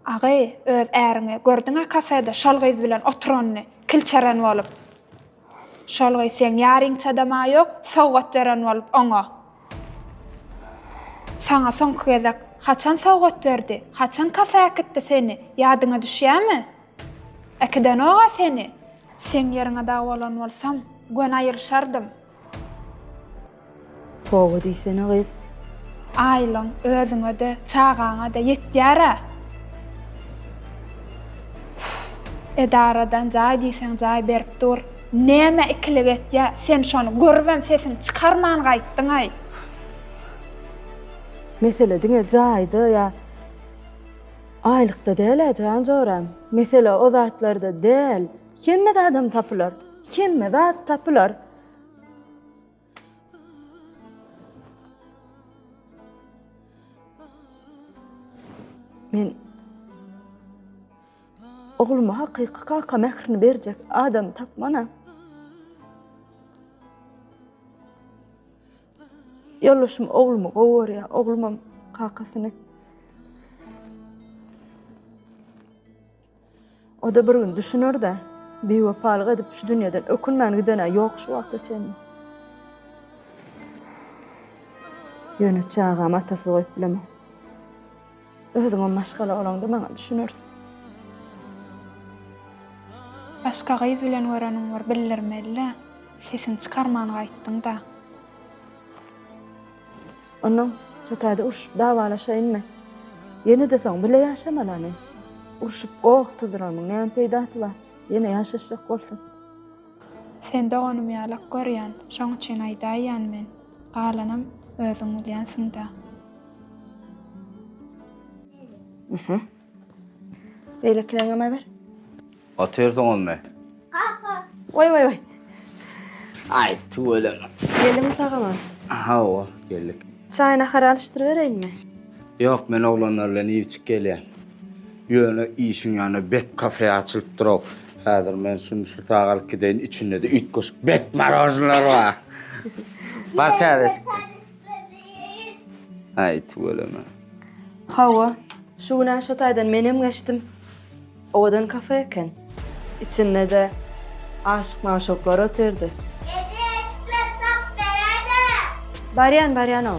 Agay, öz äriňe gördüňa kafede şalgyz bilen oturanyny kilçeren bolup. Şalgy sen ýaryň çadama ýok, sowgat beren bolup oňa. Sana soňky gezek haçan sowgat berdi, haçan kafe gitdi seni, ýadyňa düşýärmi? Ekiden oga seni. Sen ýeriňe dag bolan bolsam, gön aýyrşardym. Sowgat diýsen ogy. Aýlaň özüňe de, çagaňa da ýetýär. Edaradan jaý diýsen jaý berip dur. Näme ikilik etýär, sen şonu görwem sesin çykarman gaýtdyň ay. Mesele diňe jaýdy ýa aýlykda däl jan joram. Mesele o zatlarda däl. Kemme adam tapylar, kemme zat tapylar. Men ogluma hakyky kaka mehrini berjek adam tapmana. Ýollaşym oglumy gowurýar, oglumam kakasyny. O da bir gün düşünür de, bewapalyk edip şu dünýeden ökünmän gidene ýok şu wagtda sen. Ýöne çağam atasy goýup bilemem. Özüňe maşgala bolanda maňa düşünürsin. Başka gyz bilen göranyň bar bildirmeli. Sesin çykarman gaýtdyň da. Onuň çötäde urşup dawalaşaýynmy? Ýene de soň bile ýaşamalany. Urşup ogtydyranyň näme peýdaty bar? Ýene ýaşaşak bolsun. Sen de onu ýalak görýän, şoň üçin aýdaýan men. Galanam özüň bilýänsiň da. Beýlekileňe ber. Atıyorsun olma. Oy. Ay tuvalem. Gelimi tagaman. Hava geldik. Çayına haralaştır vereyim mi? Yok men oğlanlarla iyi çık gelýän. Ýöne işin ýany bet kafe açylyp durap. Häzir men şunu sultagal gideň içinde de üç köşk bet marojlar bar. Bak kardeş. Ay tuvalem. Hawa, şu güne şataydan menem geçtim. Odan kafe eken. İçinde de aşık maşoklar oturdu. Baryan o.